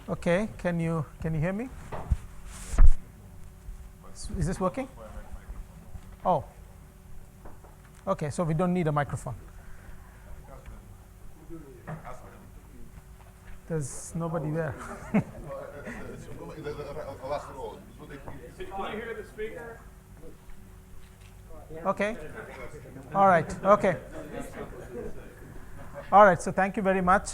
Okay, can you hear me? Is this working? Oh, okay, so we don't need a microphone. There's nobody there. Can you hear the speaker? Okay. All right. Okay. All right. So thank you very much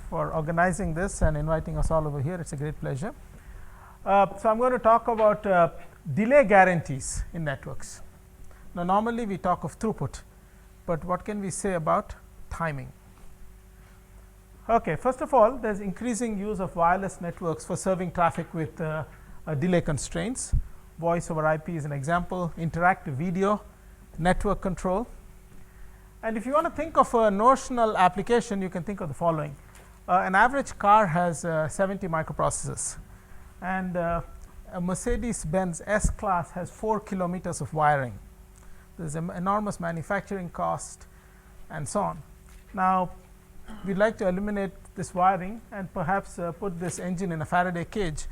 for organizing this and inviting us all over here. It's a great pleasure. So I'm going to talk about delay guarantees in networks. Now, normally we talk of throughput, but what can we say about timing? Okay. First of all, there's increasing use of wireless networks for serving traffic with delay constraints. Voice over IP is an example, interactive video, network control. And if you want to think of a notional application, you can think of the following. An average car has 70 microprocessors, and a Mercedes-Benz S-Class has 4 kilometers of wiring. There's an enormous manufacturing cost and so on. Now, we'd like to eliminate this wiring and perhaps put this engine in a Faraday cage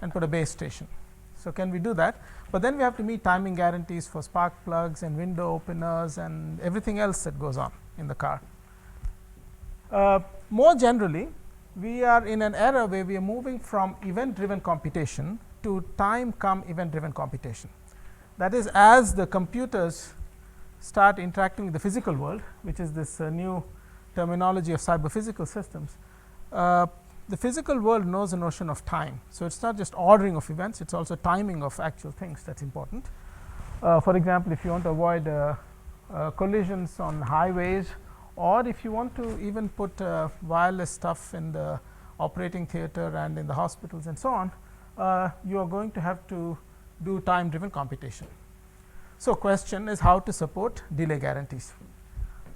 and put a base station. So, can we do that? But then we have to meet timing guarantees for spark plugs and window openers and everything else that goes on in the car. More generally, we are in an era where we are moving from event-driven computation to time-come-event-driven computation. That is, as the computers start interacting with the physical world, which is this new terminology of cyber-physical systems, the physical world knows a notion of time. So, it's not just ordering of events, it's also timing of actual things that's important. For example, if you want to avoid collisions on highways, or if you want to even put wireless stuff in the operating theater and in the hospitals and so on, you are going to have to do time driven computation. So, question is how to support delay guarantees.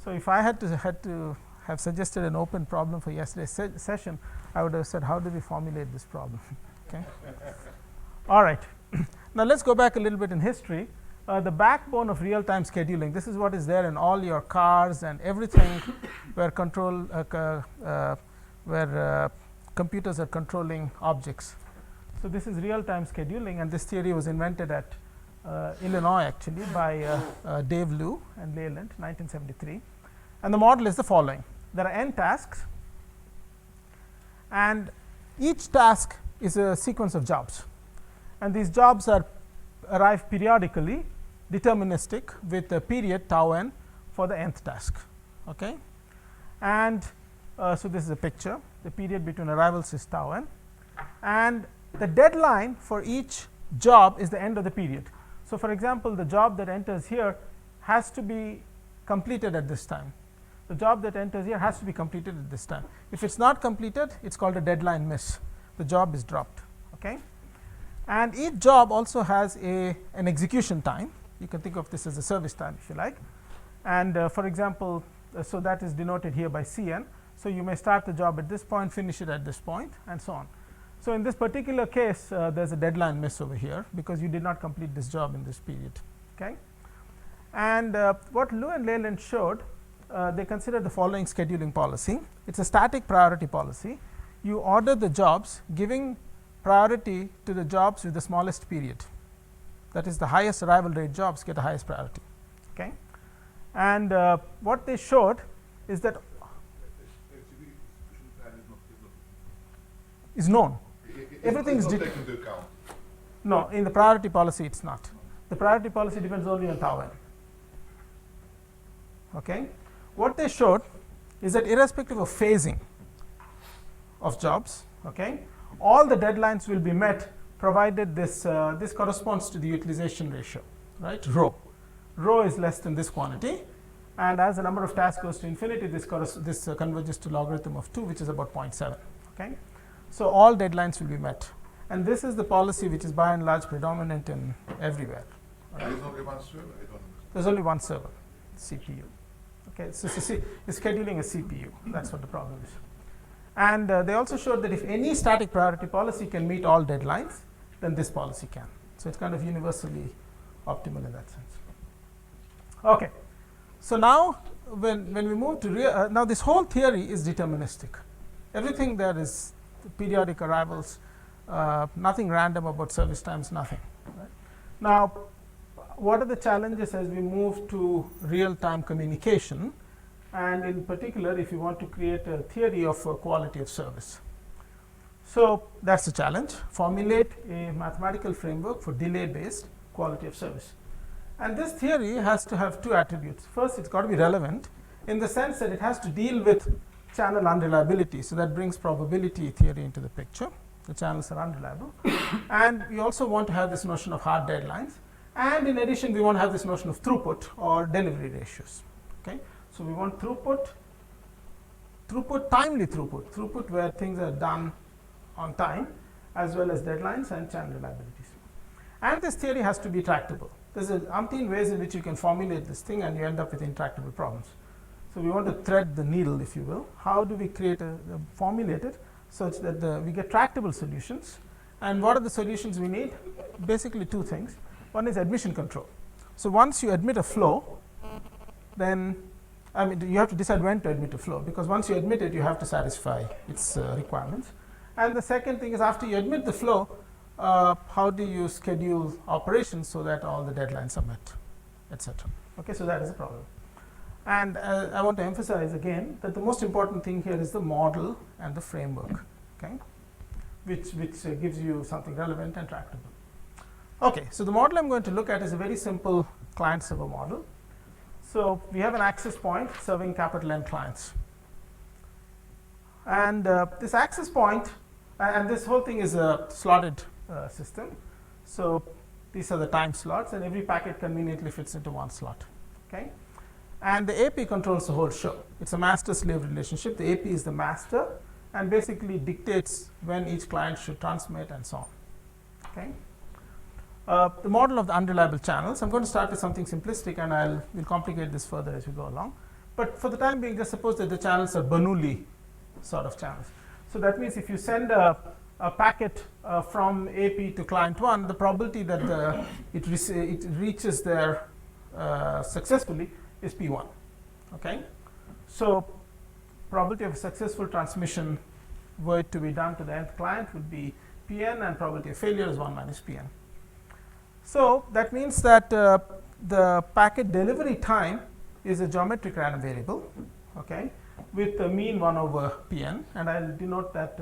So, if I had to have suggested an open problem for yesterday's session, I would have said, how do we formulate this problem? Okay. All right. Now, let's go back a little bit in history. The backbone of real-time scheduling, this is what is there in all your cars and everything where computers are controlling objects. So, this is real-time scheduling, and this theory was invented at Illinois actually by Dave Liu and Leyland, 1973. And the model is the following. There are n tasks, and each task is a sequence of jobs, and these jobs arrive periodically, deterministic, with a period tau n for the nth task. Okay? And so, this is a picture. The period between arrivals is tau n, and the deadline for each job is the end of the period. So, for example, the job that enters here has to be completed at this time. The job that enters here has to be completed at this time. If it's not completed, it's called a deadline miss. The job is dropped. Okay? And each job also has an execution time. You can think of this as a service time if you like. And for example, so that is denoted here by Cn. So, you may start the job at this point, finish it at this point, and so on. So, in this particular case, there's a deadline miss over here because you did not complete this job in this period. Okay? And what Liu and Leyland showed, they considered the following scheduling policy. It's a static priority policy. You order the jobs giving priority to the jobs with the smallest period. That is, the highest arrival rate jobs get the highest priority. Okay? And what they showed is that is known. Everything is taken into account. No, in the priority policy, it's not. The priority policy depends only on tau n. Okay? What they showed is that irrespective of phasing of jobs, okay, all the deadlines will be met provided this corresponds to the utilization ratio, right, rho. Rho is less than this quantity, and as the number of tasks goes to infinity, this converges to logarithm of 2, which is about 0.7. Okay? So, all deadlines will be met, and this is the policy which is by and large predominant in everywhere. Right? There's only one server? There's only one server, CPU. Okay, so it's scheduling a CPU. That's what the problem is. And they also showed that if any static priority policy can meet all deadlines, then this policy can. So, it's kind of universally optimal in that sense. Okay. So, now when we move to now this whole theory is deterministic. Everything there is periodic arrivals, nothing random about service times, nothing. Right? Now, what are the challenges as we move to real-time communication, and in particular if you want to create a theory of quality of service? So, that is the challenge. Formulate a mathematical framework for delay-based quality of service. And this theory has to have two attributes. First, it has got to be relevant in the sense that it has to deal with channel unreliability. So, that brings probability theory into the picture. The channels are unreliable. And we also want to have this notion of hard deadlines. And in addition, we want to have this notion of throughput or delivery ratios. Okay? So, we want throughput, timely throughput where things are done on time, as well as deadlines and channel reliabilities. And this theory has to be tractable. There is umpteen ways in which you can formulate this thing and you end up with intractable problems. So, we want to thread the needle, if you will. How do we formulate it such that we get tractable solutions? And what are the solutions we need? Basically two things. One is admission control. So, once you admit a flow, then you have to decide when to admit a flow, because once you admit it, you have to satisfy its requirements. And the second thing is, after you admit the flow, how do you schedule operations so that all the deadlines are met, etc. Okay, so that is a problem. And I want to emphasize again that the most important thing here is the model and the framework, okay, which gives you something relevant and tractable. Okay, so the model I am going to look at is a very simple client-server model. So, we have an access point serving capital N clients. And this access point, and this whole thing is a slotted system. So, these are the time slots, and every packet conveniently fits into one slot. Okay? And the AP controls the whole show. It is a master-slave relationship. The AP is the master and basically dictates when each client should transmit and so on. Okay? The model of the unreliable channels, I am going to start with something simplistic, and we'll complicate this further as we go along. But for the time being, just suppose that the channels are Bernoulli sort of channels. So, that means if you send a packet from AP to client 1, the probability that it reaches there successfully is P1. Okay? So, probability of successful transmission were it to be done to the nth client would be Pn, and probability of failure is 1 minus Pn. So, that means that the packet delivery time is a geometric random variable, okay, with the mean 1 over Pn, and I will denote that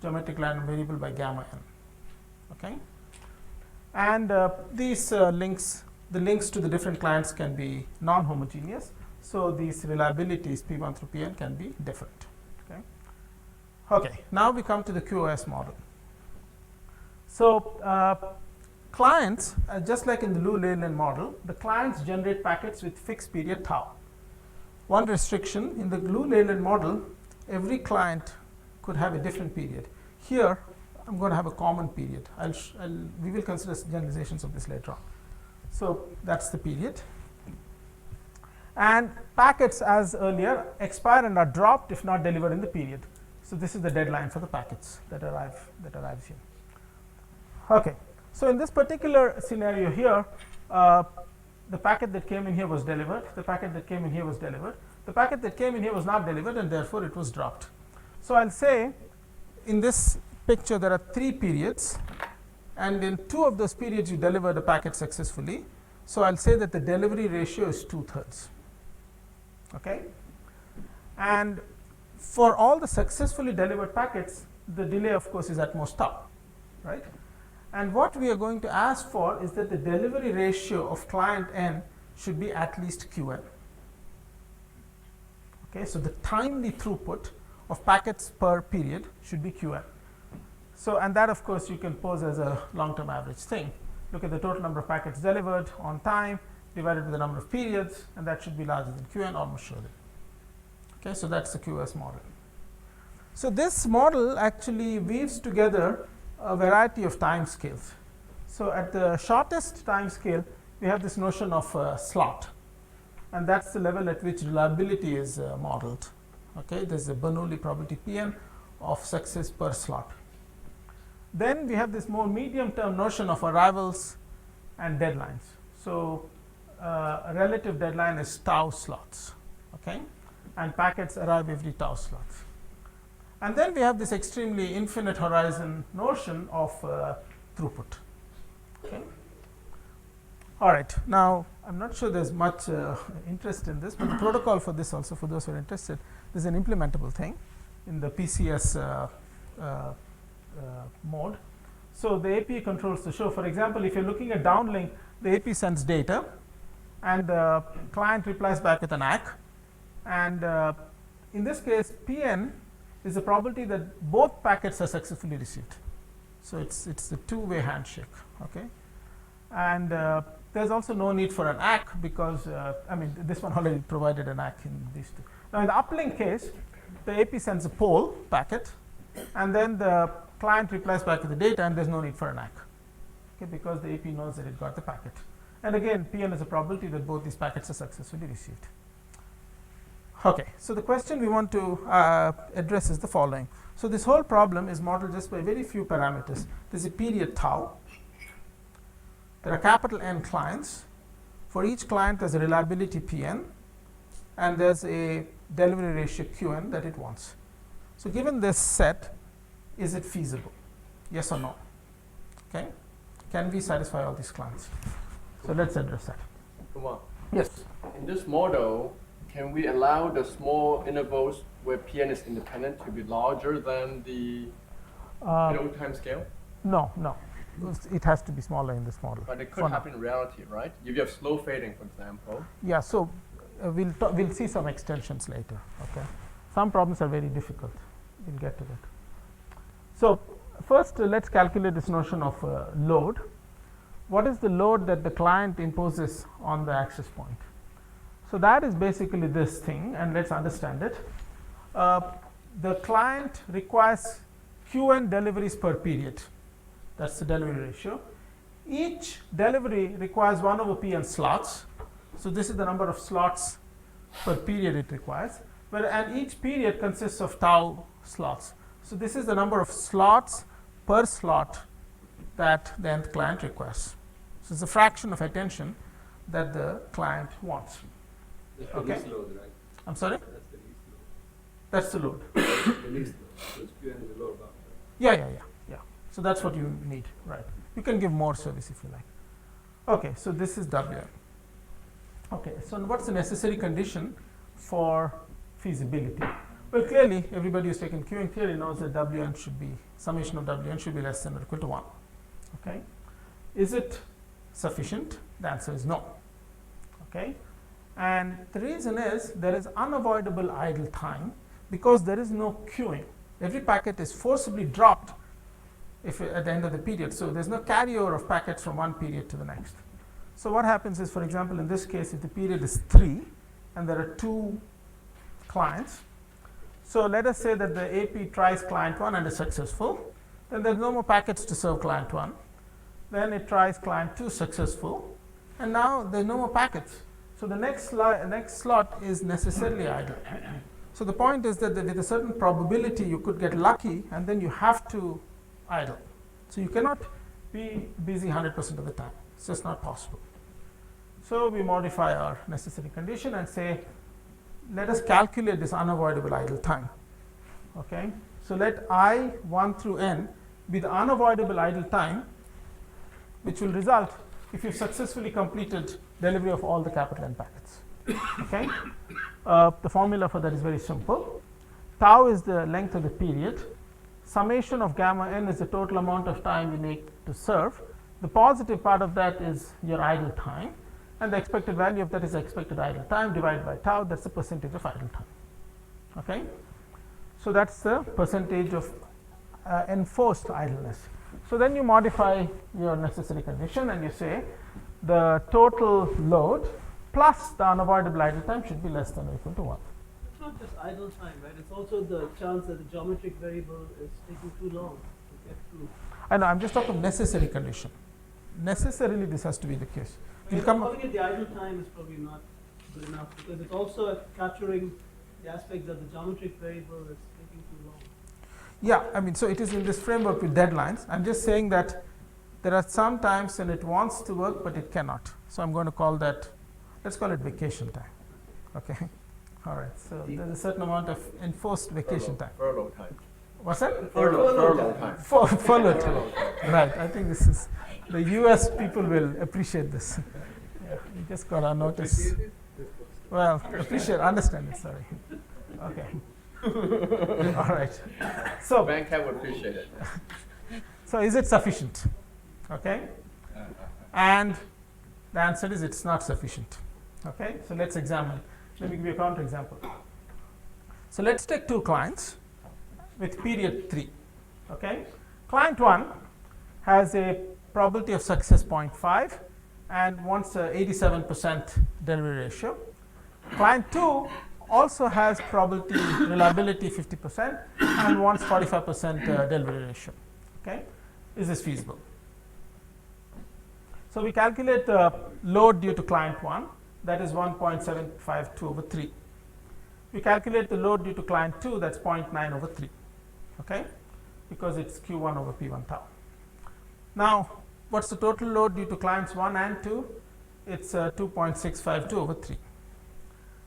geometric random variable by gamma n. Okay. And these links, the links to the different clients can be non-homogeneous. So, these reliabilities P1 through Pn can be different. Okay. Okay. Now, we come to the QoS model. So, clients, just like in the Liu-Leyland model, the clients generate packets with fixed period tau. One restriction, in the Liu-Leyland model, every client could have a different period. Here, I am going to have a common period. We will consider generalizations of this later on. So, that is the period. And packets, as earlier, expire and are dropped if not delivered in the period. So, this is the deadline for the packets that arrives here. Okay. So, in this particular scenario here, the packet that came in here was delivered, the packet that came in here was delivered, the packet that came in here was not delivered, and therefore, it was dropped. So, I will say in this picture there are 3 periods, and in 2 of those periods you deliver the packet successfully. So, I will say that the delivery ratio is 2/3. Okay? And for all the successfully delivered packets, the delay of course is at most tau, right? And what we are going to ask for is that the delivery ratio of client n should be at least Qn. Okay, so the timely throughput of packets per period should be Qn. So, and that of course you can pose as a long-term average thing. Look at the total number of packets delivered on time divided by the number of periods, and that should be larger than Qn almost surely. Okay, so that's the QoS model. So, this model actually weaves together a variety of time scales. So, at the shortest time scale, we have this notion of slot, and that is the level at which reliability is modeled. Okay, there is a Bernoulli probability Pn of success per slot. Then we have this more medium term notion of arrivals and deadlines. So, a relative deadline is tau slots, okay, and packets arrive every tau slots. And then we have this extremely infinite horizon notion of throughput. Okay. All right. Now, I'm not sure there's much interest in this, but the protocol for this also, for those who are interested, is an implementable thing in the PCS mode. So the API controls the show. For example, if you're looking at downlink, the API sends data, and the client replies back with an ACK. And in this case, PN is the probability that both packets are successfully received. So it's a two-way handshake. Okay, and there's also no need for an ACK because I mean this one already provided an ACK in these two. Now in the uplink case, the AP sends a poll packet, and then the client replies back with the data, and there's no need for an ACK. Okay, because the AP knows that it got the packet. And again, PN is a probability that both these packets are successfully received. Okay, so the question we want to address is the following. So this whole problem is modeled just by very few parameters. There's a period tau. There are capital N clients. For each client, there's a reliability Pn, and there's a delivery ratio Qn that it wants. So given this set, is it feasible? Yes or no? Okay. Can we satisfy all these clients? So let's address that. Kumar, Yes. in this model, can we allow the small intervals where Pn is independent to be larger than the time scale? No, no. It has to be smaller in this model. But it could happen in reality, right? If you have slow fading, for example. Yeah, so we'll see some extensions later. Okay, some problems are very difficult. We'll get to that. So first, let's calculate this notion of load. What is the load that the client imposes on the access point? So that is basically this thing, and let's understand it. The client requires Qn deliveries per period. That's the delivery ratio. Each delivery requires 1 over Pn slots. So this is the number of slots per period it requires. And each period consists of tau slots. So this is the number of slots per slot that the nth client requires. So it's a fraction of attention that the client wants. That's Okay. the least load, right? I'm sorry? That's the least load. That's the load. The least load. So it's Qn is the load bound. Yeah. So that's what you need, right? You can give more service if you like. Okay, so this is Wn. Okay, so what's the necessary condition for feasibility? Well, clearly, everybody who's taken queuing theory knows that Wn should be, summation of Wn should be less than or equal to 1. Okay, is it sufficient? The answer is no. Okay, and the reason is there is unavoidable idle time because there is no queuing. Every packet is forcibly dropped at the end of the period. So there's no carryover of packets from one period to the next. So what happens is, for example, in this case, if the period is 3 and there are 2 clients, so let us say that the AP tries client 1 and is successful, then there's no more packets to serve client 1. Then it tries client 2 successful, and now there's no more packets. So the next slot is necessarily idle. So the point is that with a certain probability you could get lucky, and then you have to idle. So you cannot be busy 100% of the time. It's just not possible. So we modify our necessary condition and say, let us calculate this unavoidable idle time. Okay. So let I 1 through n be the unavoidable idle time, which will result if you've successfully completed delivery of all the capital N packets. Okay. The formula for that is very simple. Tau is the length of the period. Summation of gamma n is the total amount of time you need to serve. The positive part of that is your idle time, and the expected value of that is the expected idle time divided by tau. That's the percentage of idle time. Okay, so that's the percentage of enforced idleness. So then you modify your necessary condition and you say the total load plus the unavoidable idle time should be less than or equal to 1. It's not just idle time, right? It's also the chance that the geometric variable is taking too long to get through. I know, I'm just talking necessary condition. Necessarily this has to be the case. Right, calling it the idle time is probably not good enough because it's also capturing the aspect that the geometric variable is taking too long. Yeah, I mean, so it is in this framework with deadlines. I'm just saying that there are some times when it wants to work, but it cannot. So I'm going to call that, let's call it vacation time. Okay. All right. So there's a certain amount of enforced vacation time. Furlough time. What's that? Furlough time. Follow time. Right. I think this is the U.S. people will appreciate this. Yeah, we just got our notice. Well, appreciate, understand it. Sorry. Okay. All right. So, Bank would appreciate it. so is it sufficient? Okay. And the answer is it's not sufficient. Okay. So let's examine. Let me give you a counterexample. So let's take two clients with period 3. Okay. Client 1 has a probability of success 0.5 and wants a 87% delivery ratio. Client 2 also has probability reliability 50% and wants 45% delivery ratio. Okay. Is this feasible? So we calculate the load due to client 1, that is 1.752 over 3. We calculate the load due to client 2, that's 0.9 over 3. Okay, because it's Q1 over P1 tau. Now, what's the total load due to clients 1 and 2? It's 2.652 over 3.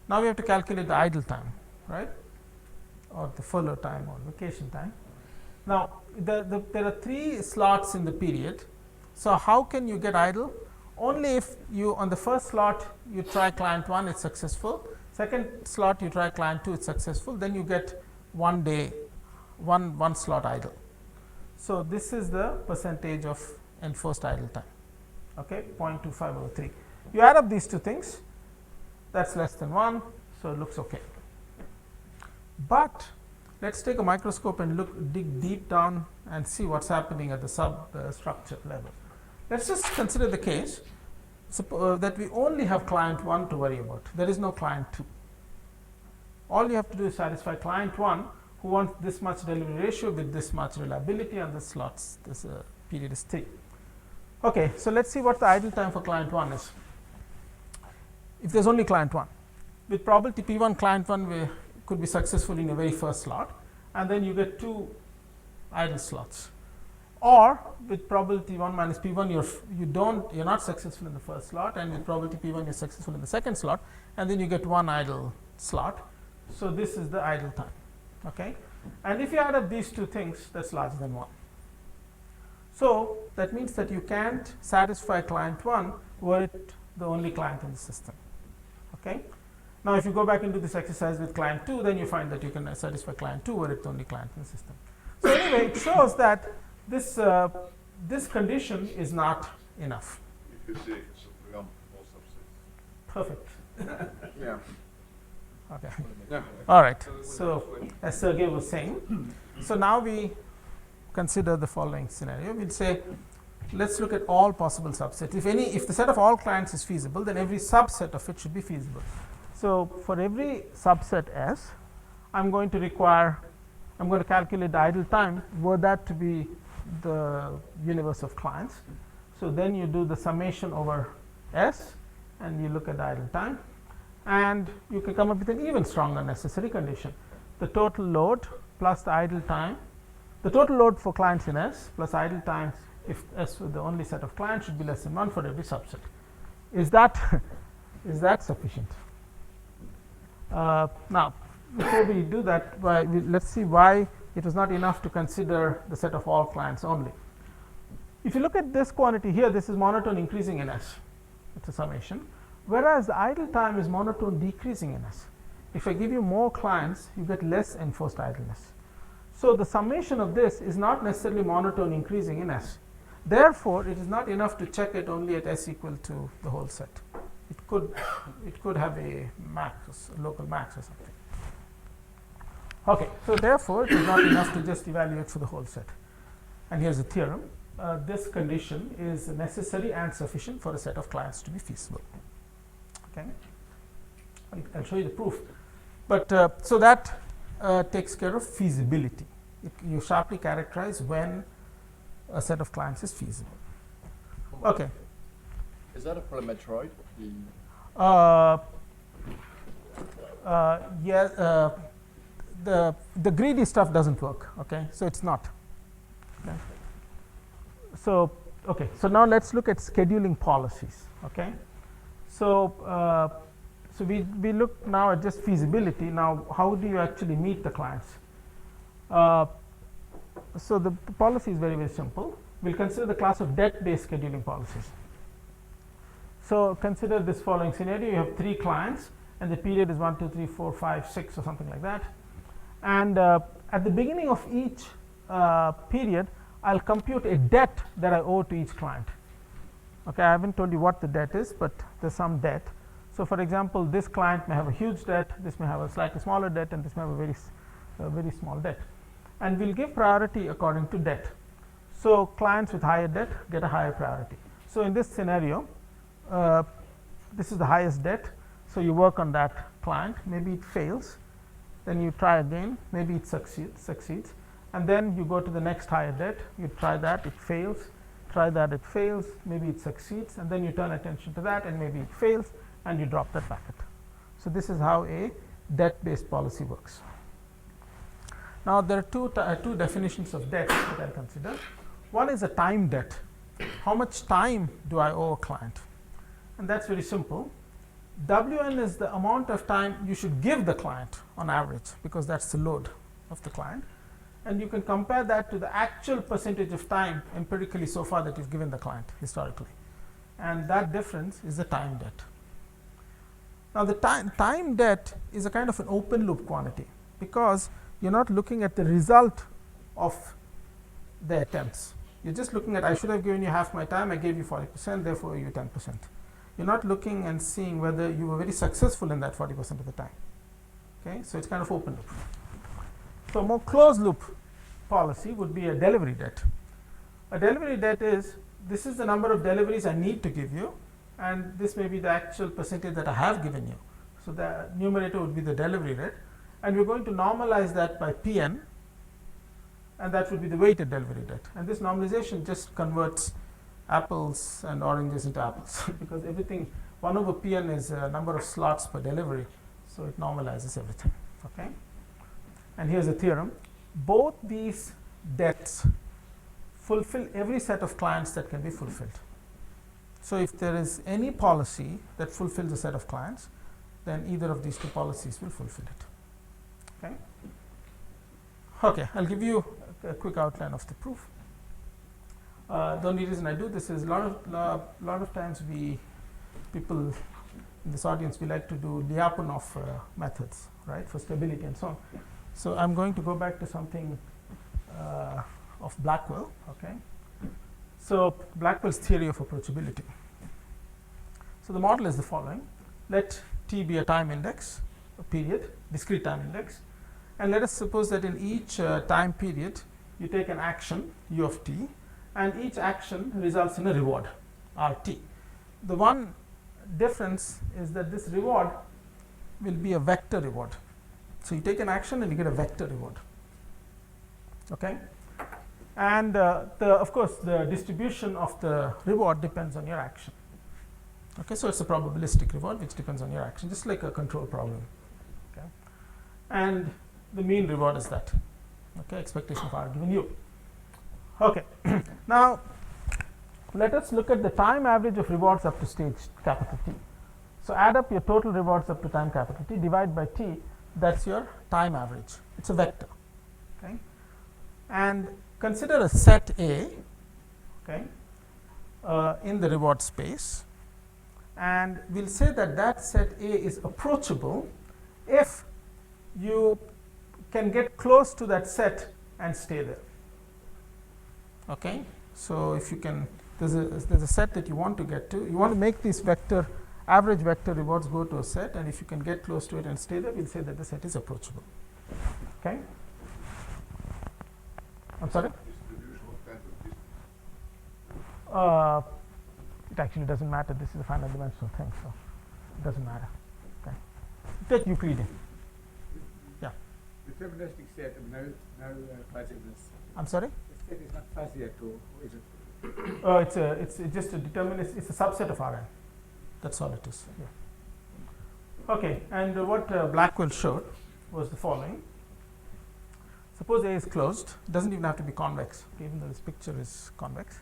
Now we have to calculate the idle time, right? Or the furlough time or vacation time. Now, there are 3 slots in the period. So how can you get idle? Only if you, on the first slot, you try client 1, it's successful. Second slot, you try client 2, it's successful. Then you get 1 day, one slot idle. So this is the percentage of enforced idle time. Okay, 0.25 over 3. You add up these two things, that's less than 1, so it looks okay. But let's take a microscope and dig deep down and see what's happening at the substructure level. Let's just consider the case that we only have client 1 to worry about. There is no client 2. All you have to do is satisfy client 1 who wants this much delivery ratio with this much reliability, and the slots, this period is 3. Okay, so let's see what the idle time for client 1 is. If there's only client 1, with probability P1, client 1 could be successful in your very first slot, and then you get 2 idle slots. Or with probability 1 minus P1, you're not successful in the first slot, and with probability P1 you're successful in the second slot, and then you get 1 idle slot. So this is the idle time. Okay, and if you add up these two things, that's larger than 1. So that means that you can't satisfy client 1 were it the only client in the system. Okay. Now if you go back into this exercise with client 2, then you find that you can satisfy client 2 were it the only client in the system. So anyway, it shows that this condition is not enough. If you see it's a program or subset. Perfect. Yeah. Okay. Yeah. All right. So as Sergey was saying, so now we consider the following scenario. We'll say, let's look at all possible subsets. If the set of all clients is feasible, then every subset of it should be feasible. So for every subset S, I'm going to calculate the idle time were that to be the universe of clients. So then you do the summation over S and you look at the idle time, and you can come up with an even stronger necessary condition. The total load plus the idle time, the total load for clients in S plus idle times if S were the only set of clients should be less than 1 for every subset. Is that sufficient? Now, before we do that, let's see why it was not enough to consider the set of all clients only. If you look at this quantity here, this is monotone increasing in S. It's a summation. Whereas the idle time is monotone decreasing in S. If I give you more clients, you get less enforced idleness. So the summation of this is not necessarily monotone increasing in S. Therefore, it is not enough to check it only at S equal to the whole set. It could have a max, a local max or something. Okay, so therefore, it is not enough to just evaluate for the whole set. And here's the theorem. This condition is necessary and sufficient for a set of clients to be feasible. Okay, I'll show you the proof. But so that takes care of feasibility. You sharply characterize when a set of clients is feasible. Okay. Is that a parametroid? The greedy stuff doesn't work. Okay, so it's not. Okay. So now let's look at scheduling policies. Okay, so we look now at just feasibility. Now, how do you actually meet the clients? so the policy is very, very simple. We'll consider the class of debt-based scheduling policies. So consider this following scenario. You have 3 clients and the period is 1, 2, 3, 4, 5, 6 or something like that. And at the beginning of each period, I'll compute a debt that I owe to each client. Okay, I haven't told you what the debt is, but there's some debt. So for example, this client may have a huge debt, this may have a slightly smaller debt, and this may have a very small debt. And we'll give priority according to debt. So clients with higher debt get a higher priority. So in this scenario, this is the highest debt. So you work on that client, maybe it fails, then you try again, maybe it succeeds, and then you go to the next higher debt, you try that, it fails, try that, it fails, maybe it succeeds, and then you turn attention to that and maybe it fails and you drop that packet. So this is how a debt-based policy works. Now there are two definitions of debt that I consider. One is a time debt. How much time do I owe a client? And that's very simple. WN is the amount of time you should give the client on average, because that's the load of the client. And you can compare that to the actual percentage of time empirically so far that you've given the client historically. And that difference is the time debt. Now the time debt is a kind of an open loop quantity, because you're not looking at the result of the attempts. You're just looking at, I should have given you half my time, I gave you 40%, therefore you 10%. You're not looking and seeing whether you were very successful in that 40% of the time. Okay, so it's kind of open loop. So a more closed loop policy would be a delivery debt. A delivery debt is, this is the number of deliveries I need to give you, and this may be the actual percentage that I have given you. So the numerator would be the delivery rate, and we're going to normalize that by Pn, and that would be the weighted delivery debt. And this normalization just converts apples and oranges into apples because everything 1 over Pn is a number of slots per delivery, so it normalizes everything. Okay, and here's a theorem. Both these debts fulfill every set of clients that can be fulfilled. So if there is any policy that fulfills a set of clients, then either of these two policies will fulfill it. Okay, okay, I'll give you a quick outline of the proof. The only reason I do this is a lot of times people in this audience, we like to do Lyapunov methods, right, for stability and so on. So I'm going to go back to something of Blackwell. Okay, so Blackwell's theory of approachability. So the model is the following: let t be a time index, a period, discrete time index, and let us suppose that in each time period you take an action u of t, and each action results in a reward RT. The one difference is that this reward will be a vector reward. So you take an action and you get a vector reward. Okay, and of course the distribution of the reward depends on your action. Okay, so it's a probabilistic reward which depends on your action, just like a control problem. Okay, and the mean reward is that. Okay, expectation of R given u. Okay, now let us look at the time average of rewards up to stage capital T. So add up your total rewards up to time capital T, divide by T, that's your time average. It's a vector. Okay, and consider a set A, okay, in the reward space, and we'll say that that set A is approachable if you can get close to that set and stay there. Okay, so if you can, there's a set that you want to get to. You want to make these average vector rewards go to a set, and if you can get close to it and stay there, we'll say that the set is approachable. Okay, I'm sorry. Distribution, what kind of distribution? It actually doesn't matter. This is a finite dimensional thing, so it doesn't matter. Okay, take Euclidean. Yeah. Deterministic set of no fuzziness. I'm sorry. The set is not fuzzy at all, is it? It's just a deterministic. It's a subset of Rn. That's all it is. Yeah. Okay, and what Blackwell showed was the following. Suppose A is closed. It doesn't even have to be convex, okay, even though this picture is convex.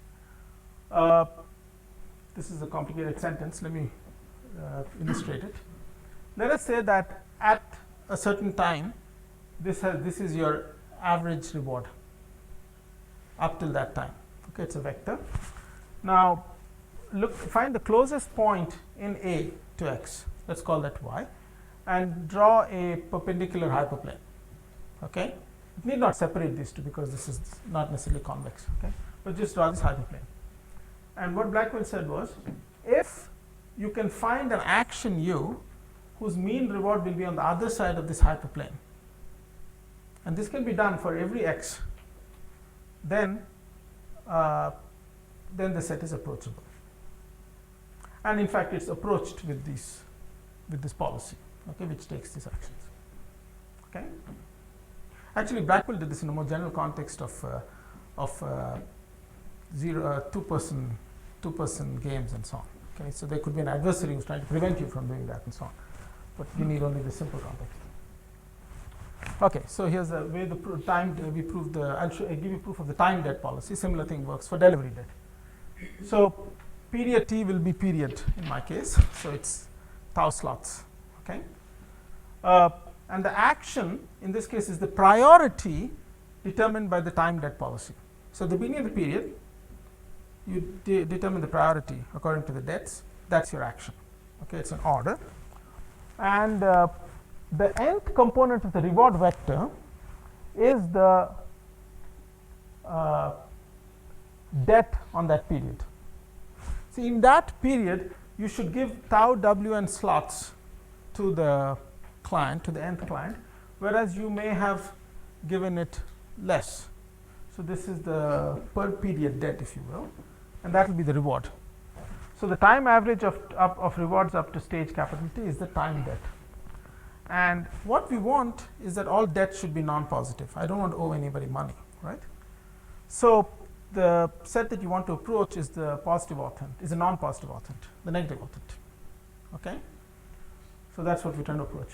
This is a complicated sentence. Let me illustrate it. Let us say that at a certain time, this is your average reward. up till that time. Okay, it's a vector. Now, find the closest point in A to x. Let's call that y, and draw a perpendicular hyperplane. Okay, it need not separate these two because this is not necessarily convex. Okay, but just draw this hyperplane. And what Blackwell said was, if you can find an action u whose mean reward will be on the other side of this hyperplane, and this can be done for every x, then the set is approachable. And in fact, it's approached with this policy, okay, which takes these actions. Okay. Actually, Blackwell did this in a more general context of two-person games and so on. Okay, so there could be an adversary who's trying to prevent you from doing that and so on, but you need only the simple context. Okay, so here's the way we prove the. I'll give you proof of the time debt policy. Similar thing works for delivery debt. So period t will be period in my case. So it's tau slots. Okay, and the action in this case is the priority determined by the time debt policy. So at the beginning of the period, you determine the priority according to the debts. That's your action. Okay, it's an order, and the nth component of the reward vector is the debt on that period. See, in that period, you should give tau wn slots to the client, to the nth client, whereas you may have given it less. So this is the per period debt, if you will, and that will be the reward. So the time average of rewards up to stage capital T is the time debt. And what we want is that all debt should be non-positive. I don't want to owe anybody money, right? So the set that you want to approach is the positive authent, is a non-positive authent, the negative authent. Okay? So that's what we're trying to approach.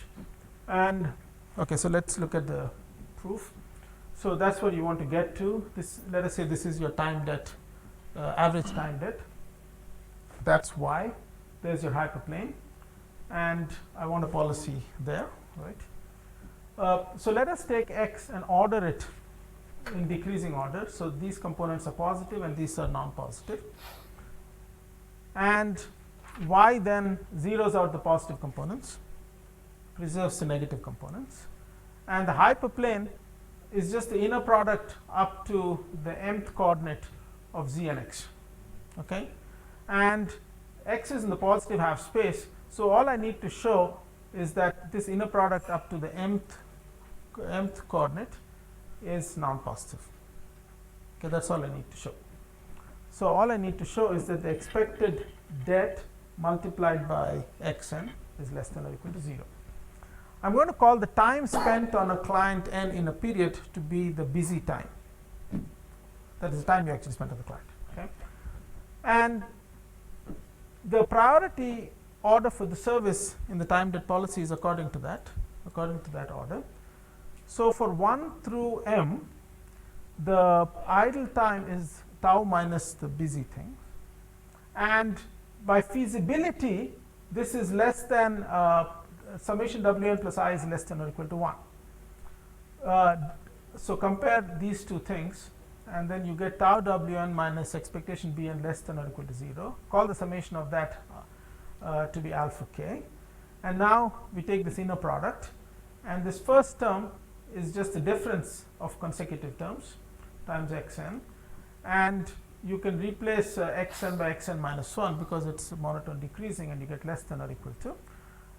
And okay, so let's look at the proof. So that's what you want to get to. This, let us say this is your time debt, average time debt. That's y. There's your hyperplane. And I want a policy there, right? So let us take x and order it in decreasing order. So these components are positive and these are non-positive. And y then zeroes out the positive components, preserves the negative components. And the hyperplane is just the inner product up to the mth coordinate of z and x. Okay? And x is in the positive half space. So all I need to show is that this inner product up to the mth coordinate is non-positive. Okay, that's all I need to show. So all I need to show is that the expected debt multiplied by xn is less than or equal to 0. I'm going to call the time spent on a client n in a period to be the busy time. That is the time you actually spent on the client. Okay? And the priority order for the service in the time debt policy is according to that order. So for 1 through m, the idle time is tau minus the busy thing, and by feasibility this is less than summation wn plus I is less than or equal to 1. So compare these two things, and then you get tau wn minus expectation bn less than or equal to 0. Call the summation of that to be alpha k, and now we take this inner product, and this first term is just the difference of consecutive terms times xn, and you can replace xn by xn minus 1 because it's monotone decreasing, and you get less than or equal to,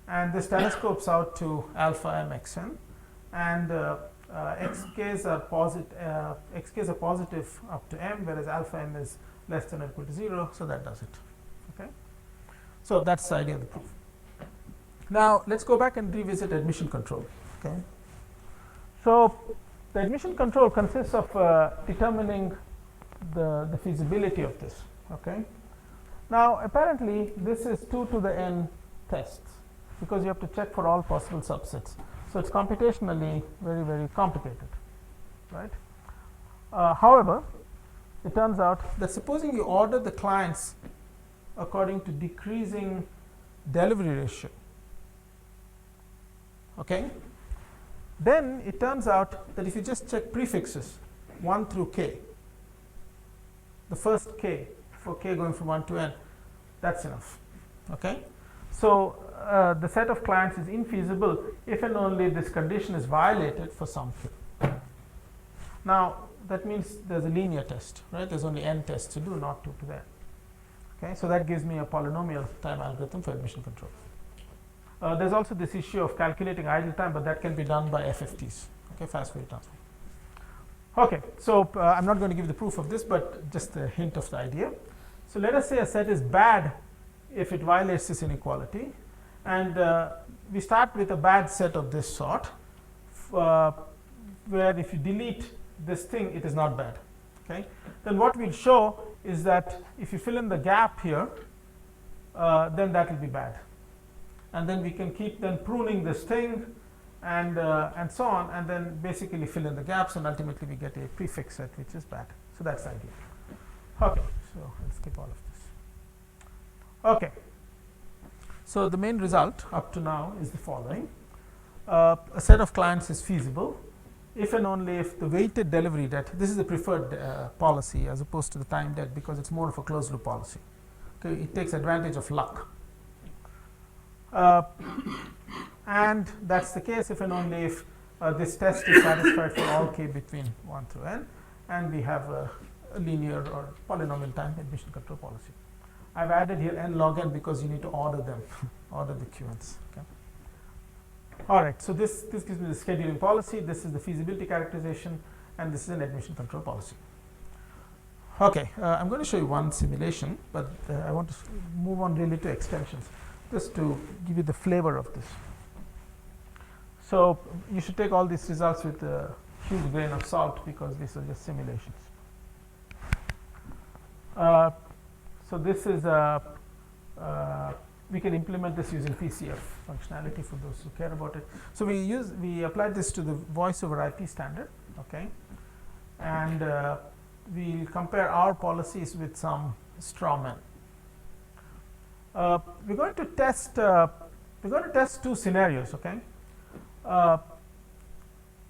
and this telescopes out to alpha m xn, and xk's are positive up to m, whereas alpha m is less than or equal to 0, so that does it. Okay, so that's the idea of the proof. Now let's go back and revisit admission control. Okay, so the admission control consists of determining the feasibility of this. Okay, now apparently this is 2 to the n tests because you have to check for all possible subsets. So it's computationally very, very complicated, right? However, it turns out that supposing you order the clients according to decreasing delivery ratio, okay, then it turns out that if you just check prefixes 1 through k, the first k, for k going from 1 to n, that's enough. Okay? So, the set of clients is infeasible if and only this condition is violated for some k. Now, that means there's a linear test, right? There's only n tests to do, not 2 to the n. Okay? So, that gives me a polynomial time algorithm for admission control. There's also this issue of calculating idle time, but that can be done by FFTs, okay, fast Fourier transform. Okay, so I'm not going to give the proof of this, but just a hint of the idea. So let us say a set is bad if it violates this inequality, and we start with a bad set of this sort, where if you delete this thing, it is not bad. Okay, then what we'll show is that if you fill in the gap here, then that will be bad. And then we can keep then pruning this thing and so on, and then basically fill in the gaps, and ultimately we get a prefix set which is bad. So that's the idea. Okay, so I'll skip all of this. Okay, so the main result up to now is the following. A set of clients is feasible if and only if the weighted delivery debt, this is the preferred policy as opposed to the time debt, because it's more of a closed loop policy. Okay, it takes advantage of luck. And that's the case if and only if this test is satisfied for all k between 1 through n, and we have a linear or polynomial time admission control policy. I've added here n log n because you need to order them, order the QNs. Okay. All right, so this gives me the scheduling policy, this is the feasibility characterization, and this is an admission control policy. Okay, I'm going to show you one simulation, but I want to move on really to extensions, just to give you the flavor of this. So you should take all these results with a huge grain of salt, because these are just simulations. So this is we can implement this using PCF functionality for those who care about it. So we applied this to the voice over IP standard, okay, and we'll compare our policies with some straw men. We're going to test two scenarios, okay.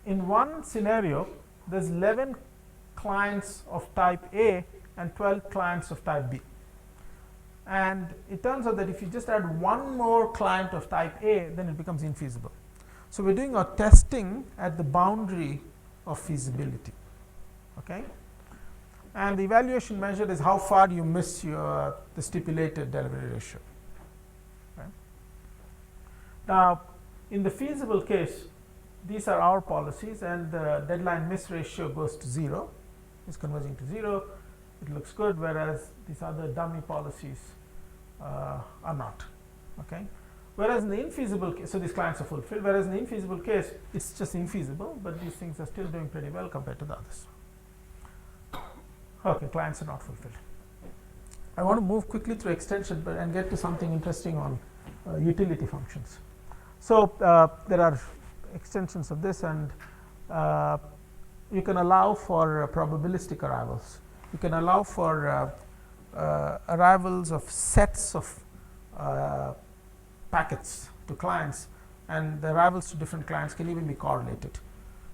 In one scenario, there's 11 clients of type A and 12 clients of type B. And it turns out that if you just add one more client of type A, then it becomes infeasible. So we're doing our testing at the boundary of feasibility, okay. And the evaluation measure is how far you miss the stipulated delivery ratio. Right? Now, in the feasible case, these are our policies, and the deadline miss ratio goes to 0. It's converging to 0. It looks good, whereas these other dummy policies are not. Okay. Whereas in the infeasible case, so these clients are fulfilled. Whereas in the infeasible case, it's just infeasible, but these things are still doing pretty well compared to the others. Okay, clients are not fulfilled. I want to move quickly through extension and get to something interesting on utility functions. So there are extensions of this, and you can allow for probabilistic arrivals. You can allow for arrivals of sets of packets to clients, and the arrivals to different clients can even be correlated.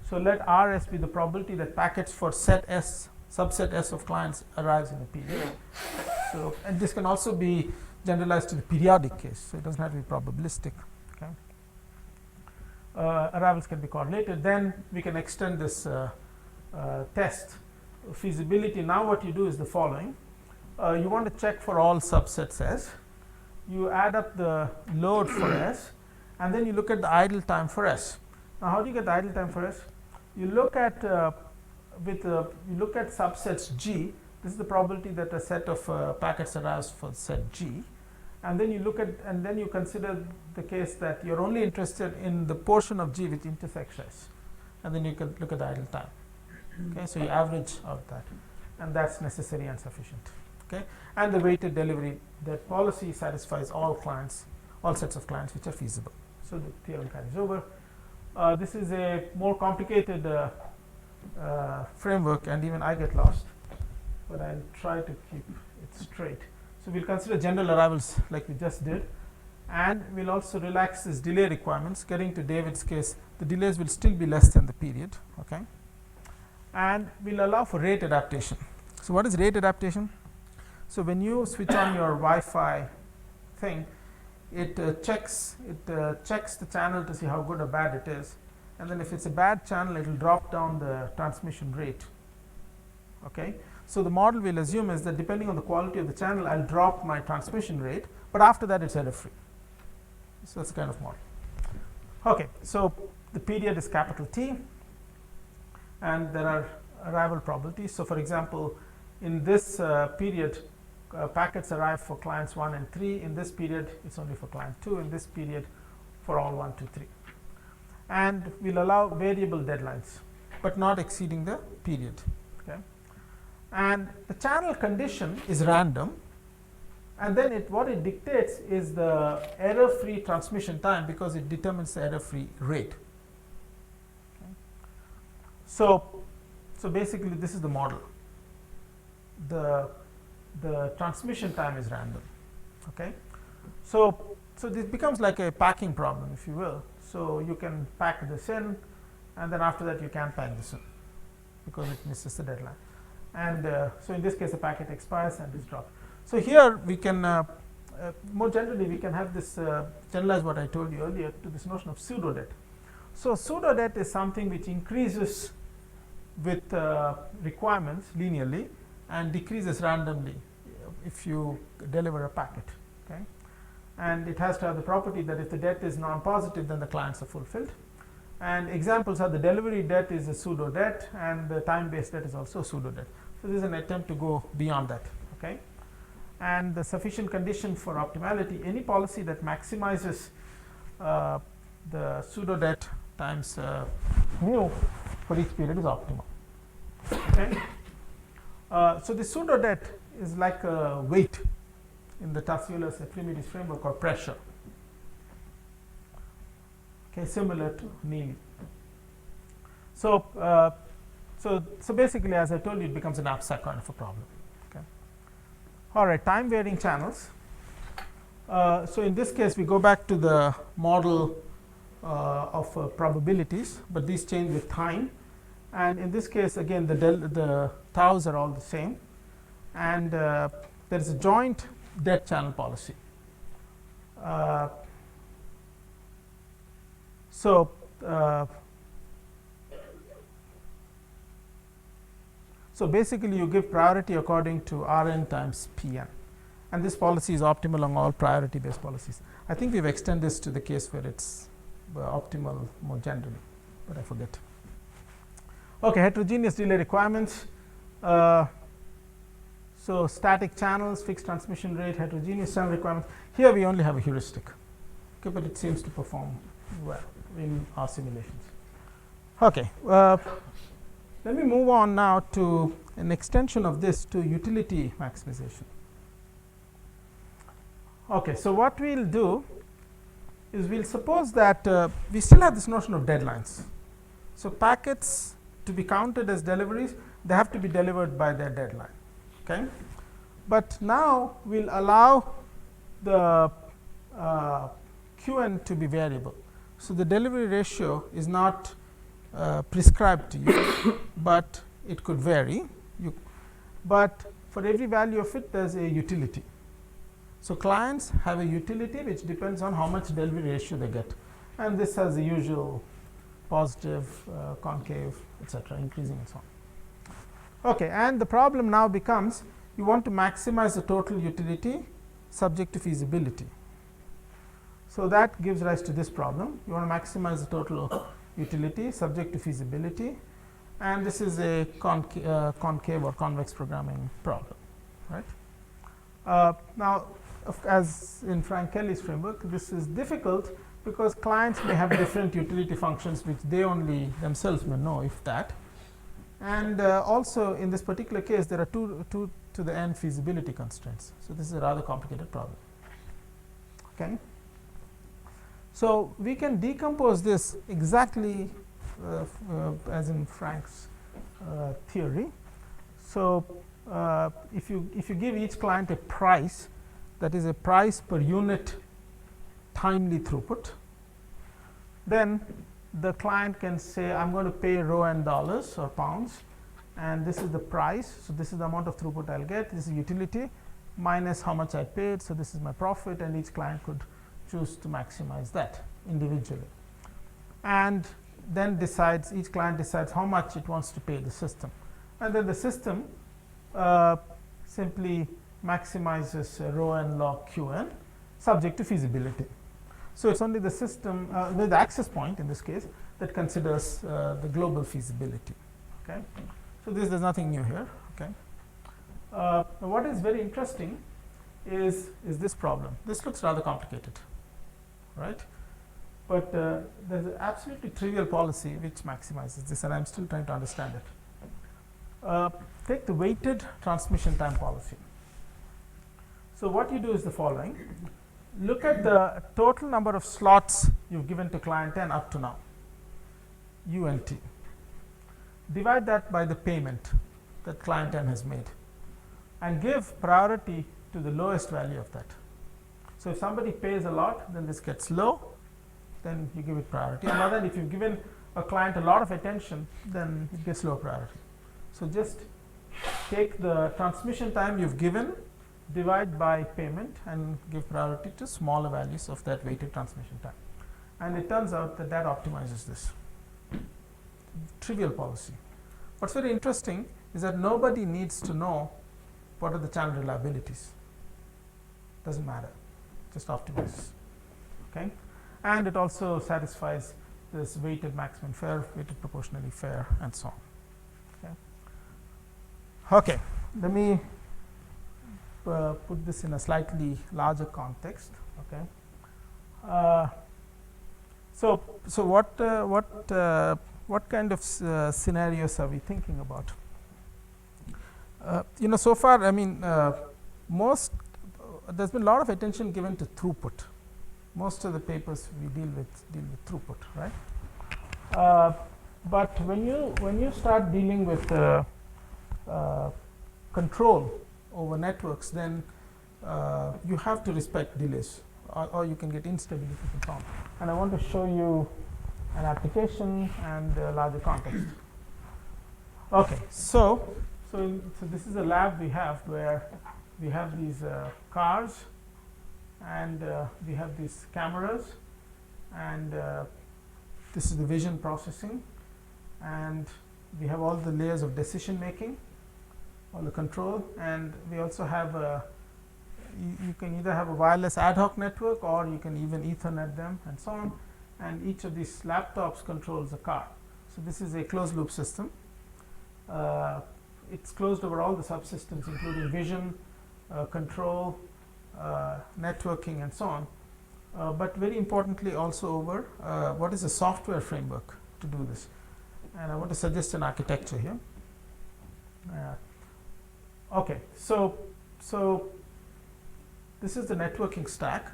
So let RS be the probability that packets for set S, subset S of clients arrives in a period. So, and this can also be generalized to the periodic case, so it doesn't have to be probabilistic. Okay. Arrivals can be correlated. Then we can extend this test feasibility. Now what you do is the following. You want to check for all subsets S. You add up the load for S, and then you look at the idle time for S. Now how do you get the idle time for S? You look at you look at subsets G. This is the probability that a set of packets arrives for set G, and then you look at, and then you consider the case that you're only interested in the portion of G which intersects S, and then you can look at the idle time. Okay, so you average out that, and that's necessary and sufficient. Okay, and the weighted delivery, that policy satisfies all clients, all sets of clients which are feasible. So the theorem carries over. This is a more complicated framework, and even I get lost, but I'll try to keep it straight. So we'll consider general arrivals like we just did, and we'll also relax this delay requirements. Getting to David's case, the delays will still be less than the period. Okay, and we'll allow for rate adaptation. So, what is rate adaptation? So, when you switch on your Wi-Fi thing, it checks the channel to see how good or bad it is, and then if it's a bad channel, it will drop down the transmission rate. Okay. So, the model we'll assume is that depending on the quality of the channel, I'll drop my transmission rate, but after that it's error free. So, that's the kind of model. Okay. So, the period is capital T, and there are arrival probabilities. So, for example, in this period, packets arrive for clients 1 and 3. In this period, it's only for client 2. In this period, for all 1, 2, 3. And we'll allow variable deadlines, but not exceeding the period. Okay. And the channel condition is random, and then what it dictates is the error-free transmission time, because it determines the error-free rate. Okay. So basically, this is the model. The transmission time is random. Okay. So this becomes like a packing problem, if you will. So you can pack this in, and then after that you can't pack this in because it misses the deadline. And so in this case, the packet expires and is dropped. So here we can more generally we can have this generalize what I told you earlier to this notion of pseudo debt. So pseudo debt is something which increases with requirements linearly and decreases randomly if you deliver a packet. Okay. And it has to have the property that if the debt is non-positive, then the clients are fulfilled. And examples are the delivery debt is a pseudo debt, and the time-based debt is also a pseudo debt. So this is an attempt to go beyond that. Okay. And the sufficient condition for optimality, any policy that maximizes the pseudo debt times mu for each period is optimal. Okay. So the pseudo debt is like a weight in the Tassiola's Archimedes framework, or pressure. Okay, similar to Neely. So basically, as I told you, it becomes an abstract kind of a problem. Okay. All right, time varying channels. So in this case, we go back to the model of probabilities, but these change with time. And in this case, again, the taus are all the same, and there is a joint debt channel policy. So basically, you give priority according to Rn times Pn, and this policy is optimal on all priority based policies. I think we've extended this to the case where it's optimal more generally, but I forget. Okay, heterogeneous delay requirements. So static channels, fixed transmission rate, heterogeneous channel requirements. Here we only have a heuristic, okay, but it seems to perform well in our simulations. Okay, let me move on now to an extension of this to utility maximization. Okay, so what we'll do is we'll suppose that we still have this notion of deadlines. So packets to be counted as deliveries, they have to be delivered by their deadline. Okay, but now we'll allow the Qn to be variable. So the delivery ratio is not prescribed to you, but it could vary. But for every value of it, there's a utility. So clients have a utility which depends on how much delivery ratio they get, and this has the usual positive, concave, etc., increasing and so on. Okay, and the problem now becomes you want to maximize the total utility subject to feasibility. So that gives rise to this problem. You want to maximize the total utility subject to feasibility, and this is a concave or convex programming problem, right? Now, as in Frank Kelly's framework, this is difficult because clients may have different utility functions which they only themselves may know, if that. And also in this particular case, there are 2 to the n feasibility constraints. So this is a rather complicated problem. Okay. So we can decompose this exactly as in Frank's theory. So if you give each client a price, that is a price per unit timely throughput, then the client can say, I'm going to pay rho n dollars or pounds and this is the price. So, this is the amount of throughput I will get, this is utility minus how much I paid. So, this is my profit, and each client could choose to maximize that individually, and then each client decides how much it wants to pay the system, and then the system simply maximizes rho n log q n subject to feasibility. So, it is only the system with the access point in this case that considers the global feasibility. Okay. So, there is nothing new here. Okay. Now, what is very interesting is this problem. This looks rather complicated, right? But there is an absolutely trivial policy which maximizes this, and I am still trying to understand it. Take the weighted transmission time policy. So, what you do is the following. Look at the total number of slots you have given to client n up to now, u and t. Divide that by the payment that client n has made, and give priority to the lowest value of that. So, if somebody pays a lot, then this gets low, then you give it priority. And then if you have given a client a lot of attention, then it gets low priority. So, just take the transmission time you have given, divide by payment, and give priority to smaller values of that weighted transmission time. And it turns out that that optimizes this. Trivial policy. What is very interesting is that nobody needs to know what are the channel reliabilities. Does not matter, just optimizes. Okay? And it also satisfies this weighted maximum fair, weighted proportionally fair, and so on. Okay. Let me put this in a slightly larger context. Okay. So what kind of scenarios are we thinking about? So far, I mean, there's been a lot of attention given to throughput. Most of the papers we deal with throughput, right? But when you start dealing with control over networks, then you have to respect delays, or you can get instability from some. And I want to show you an application and a larger context. Okay, so this is a lab we have where we have these cars, and we have these cameras, and this is the vision processing, and we have all the layers of decision making, all the control, and we also have you can either have a wireless ad hoc network, or you can even Ethernet them, and so on. And each of these laptops controls a car. So this is a closed loop system. It's closed over all the subsystems, including vision, control, networking, and so on. But very importantly, also over what is a software framework to do this. And I want to suggest an architecture here. Okay, so this is the networking stack.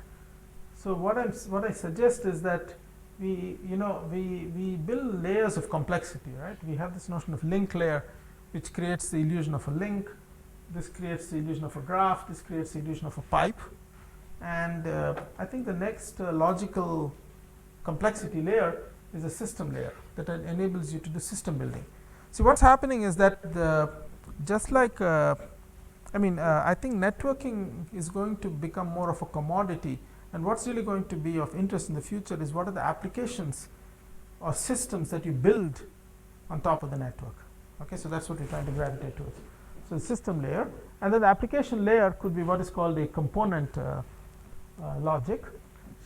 So what I suggest is that we build layers of complexity, right? We have this notion of link layer, which creates the illusion of a link. This creates the illusion of a graph. This creates the illusion of a pipe. And I think the next logical complexity layer is a system layer that enables you to do system building. See, what's happening is that I think networking is going to become more of a commodity, and what's really going to be of interest in the future is what are the applications or systems that you build on top of the network. Okay, so that's what we're trying to gravitate towards. So the system layer, and then the application layer could be what is called a component logic.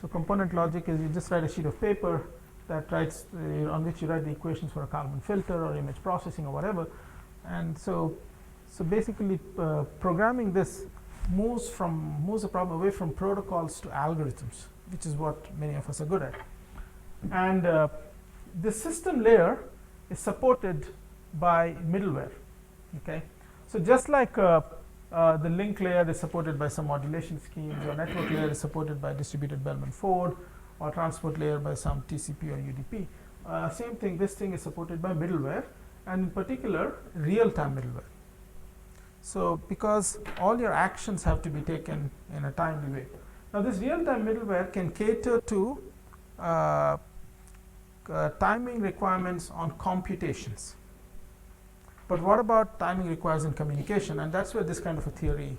So component logic is you just write a sheet of paper that writes on which you write the equations for a Kalman filter or image processing or whatever, and so basically programming this moves the problem away from protocols to algorithms, which is what many of us are good at. And the system layer is supported by middleware. Okay, so just like the link layer is supported by some modulation schemes, or network layer is supported by distributed Bellman-Ford, or transport layer by some TCP or UDP. Same thing, this thing is supported by middleware, and in particular real-time middleware. So because all your actions have to be taken in a timely way. Now this real-time middleware can cater to timing requirements on computations. But what about timing requires in communication? And that's where this kind of a theory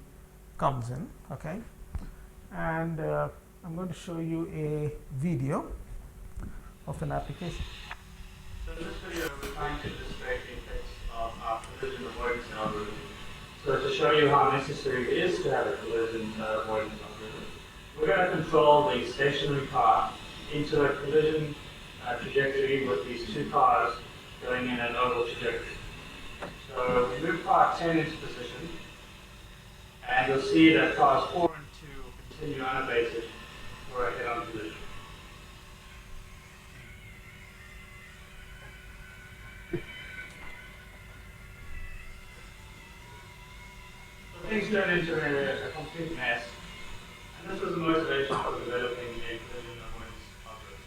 comes in. Okay, and I'm going to show you a video of an application. So in this video, we're trying to illustrate the effects of our collision avoidance algorithm. So to show you how necessary it is to have a collision avoidance algorithm, we're going to control the stationary car into a collision trajectory with these two cars going in an oval trajectory. So we move car 10 into position, and you'll see that cars 4 and 2 will continue unabated for a head-on collision. So things turn into a complete mess, and this was the motivation for developing a collision avoidance algorithm.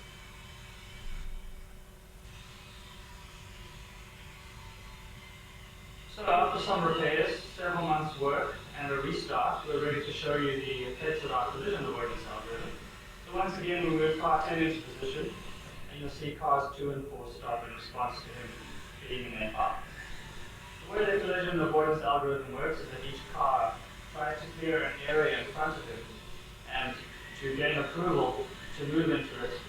So after some repairs, several months' work, and a restart, we're ready to show you the effects of our collision avoidance algorithm. So once again, we move car 10 into position, and you'll see cars 2 and 4 stop in response to him being in their path. The way the collision avoidance algorithm works is that each car tries to clear an area in front of him and to gain approval to move into it.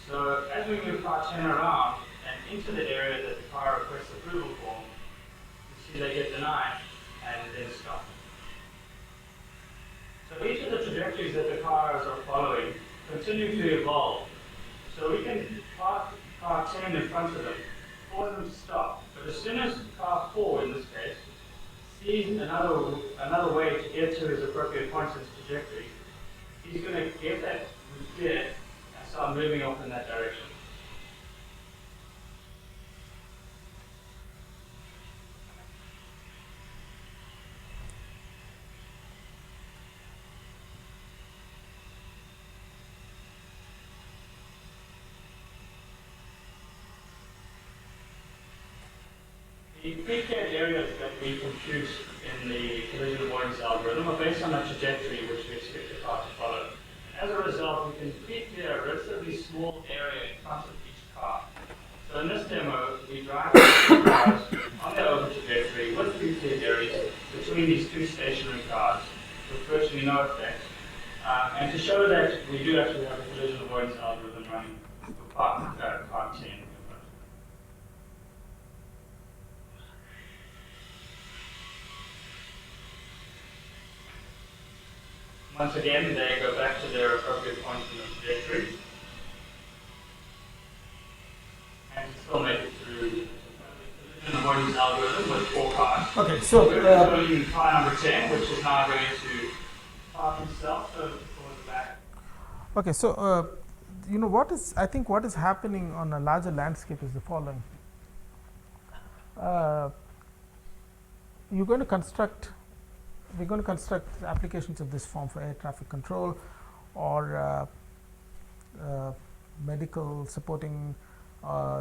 So as we move car 10 around and into the area that the car requests approval for, you see they get denied and then stop. So each of the trajectories that the cars are following continue to evolve. So we can park car 10 in front of them, force them to stop. But as soon as car 4, in this case, sees another way to get to his appropriate point in his trajectory, he's going to get that clear and start moving off in that direction. The pre-cleared areas that we compute in the collision avoidance algorithm are based on a trajectory which we expect the car to follow. As a result, we can pre-clear a relatively small area in front of each car. So in this demo, we drive the cars on their oval trajectory with pre-cleared areas between these two stationary cars with virtually no effect. And to show that we do actually have a collision avoidance algorithm running for car 10. Once again, they go back to their appropriate point in the trajectory and still make it through the collision avoidance algorithm with 4 cars. Okay, so We're showing car number 10, which is now going to park himself towards the back. okay, so you know I think what is happening on a larger landscape is the following. We're going to construct applications of this form for air traffic control or medical supporting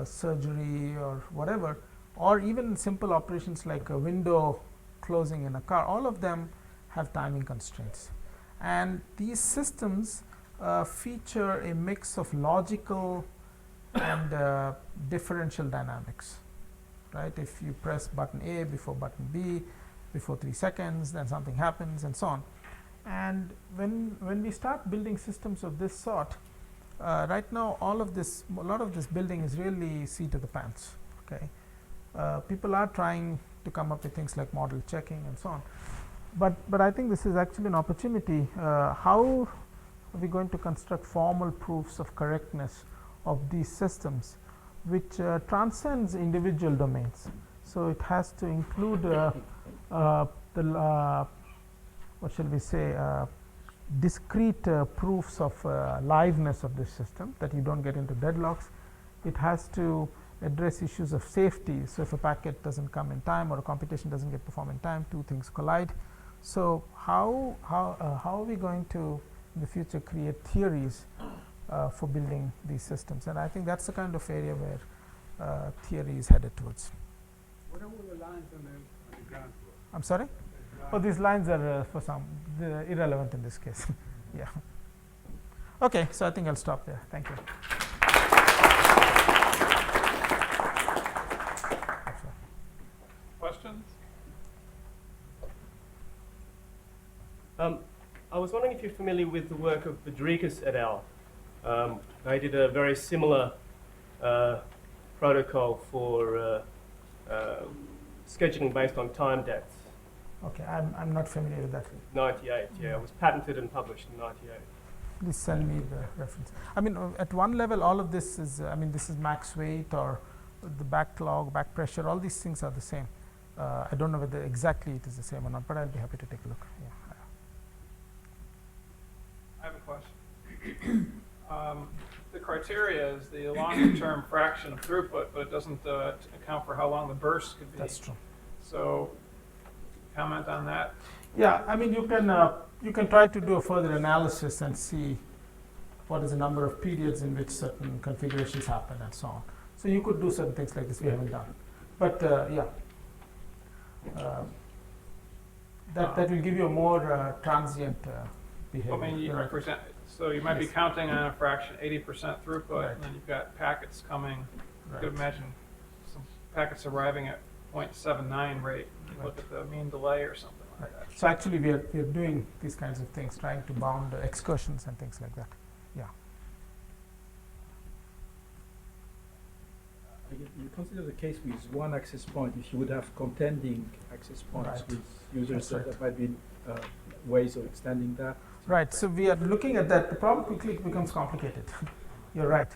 surgery or whatever, or even simple operations like a window closing in a car. All of them have timing constraints, and these systems feature a mix of logical and differential dynamics, right? If you press button A before button B before 3 seconds, then something happens, and so on. And when we start building systems of this sort, right now a lot of this building is really seat of the pants. Okay, people are trying to come up with things like model checking and so on, but I think this is actually an opportunity. How are we going to construct formal proofs of correctness of these systems, which transcends individual domains? So it has to include what shall we say, discrete proofs of liveness of this system, that you don't get into deadlocks. It has to address issues of safety. So if a packet doesn't come in time or a computation doesn't get performed in time, two things collide. So how are we going to in the future create theories for building these systems? And I think that's the kind of area where theory is headed towards. What are all the lines on the ground floor? I'm sorry? Oh, these lines are for some irrelevant in this case. Yeah. Okay, so I think I'll stop there. Thank you. you're familiar with the work of Rodriguez et al. They did a very similar protocol for scheduling based on time depth. Okay, I'm not familiar with that. 98, yeah, it was patented and published in 98. Please send me the reference. I mean, at one level, all of this is, this is max weight or the backlog, back pressure, all these things are the same. I don't know whether exactly it is the same or not, but I'll be happy to take a look. Yeah. I have a question. The criteria is the longer-term fraction of throughput, but it doesn't account for how long the burst could be. That's true. So, comment on that? Yeah, I mean, you can try to do a further analysis and see what is the number of periods in which certain configurations happen and so on. So you could do certain things like this. We haven't done, but that will give you a more transient behavior. I mean, You're right. so you might be Yes. counting on a fraction, 80% throughput, Right. and then you've got packets coming. You Right. could imagine some packets arriving at 0.79 rate. You look at the mean delay or something like that. So actually, we are doing these kinds of things, trying to bound excursions and things like that. Yeah. You consider the case with one access point. If you would have contending access points Right. with users, That's right. there might be ways of extending that. Right. So we are looking at that. The problem quickly becomes complicated. You're right.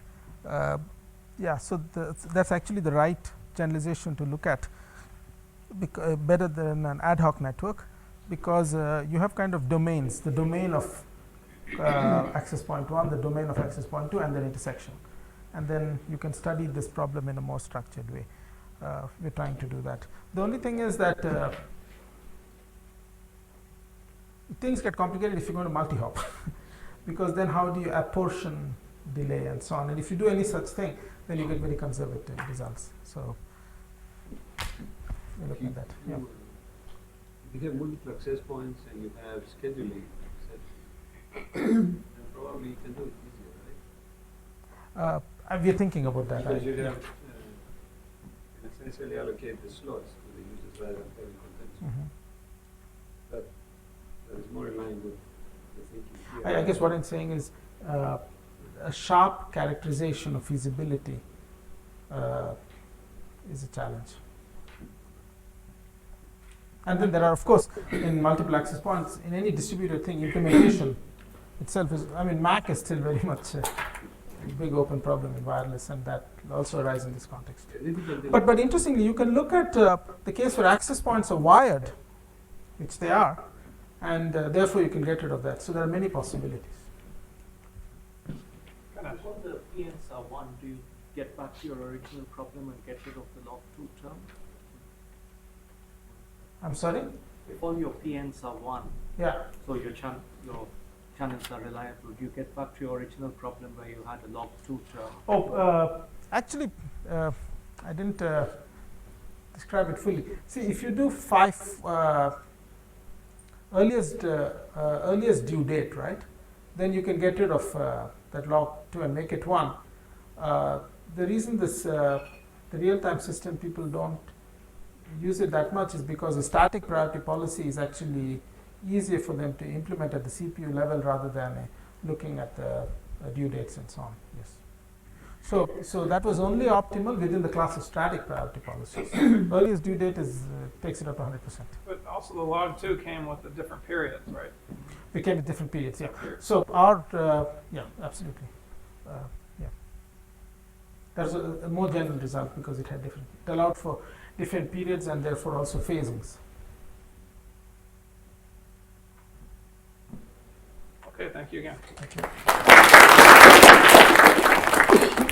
Yeah. So that's actually the right generalization to look at, better than an ad hoc network, because you have kind of domains. The domain of access point 1, the domain of access point 2, and then intersection. And then you can study this problem in a more structured way. We're trying to do that. The only thing is that things get complicated if you go to multi-hop, because then how do you apportion delay and so on? And if you do any such thing, then you get very conservative results. So we're looking at that. Yeah. If you have multiple access points and you have scheduling, then probably you can do it easier, right? We're thinking about that. Because you Yeah. have essentially allocate the slots to the users rather than having content. Mhm. That is more in line with the thinking here. I guess what I'm saying is a sharp characterization of feasibility is a challenge. And then there are, of course, in multiple access points, in any distributed thing, implementation itself is, Mac is still very much a big open problem in wireless, and that will also arise in this context. But interestingly, you can look at the case where access points are wired, which they are, and therefore you can get rid of that. So there are many possibilities. Before the PNs are 1, do you get back to your original problem and get rid of the log 2 term? I'm sorry? If all your PNs are 1, Yeah. so your channels are reliable, do you get back to your original problem where you had a log 2 term? Actually, I didn't describe it fully. See, if you do 5 earliest due date, right, then you can get rid of that log 2 and make it 1. The reason the real-time system people don't use it that much is because the static priority policy is actually easier for them to implement at the CPU level rather than looking at the due dates and so on. Yes. So that was only optimal within the class of static priority policies. Earliest due date takes it up to 100%. But also the log 2 came with the different periods, right? We came with different periods, yeah. So our, yeah, absolutely. Yeah. There's a more general result because it allowed for different periods and therefore also phasings. Okay, thank you again. Thank you.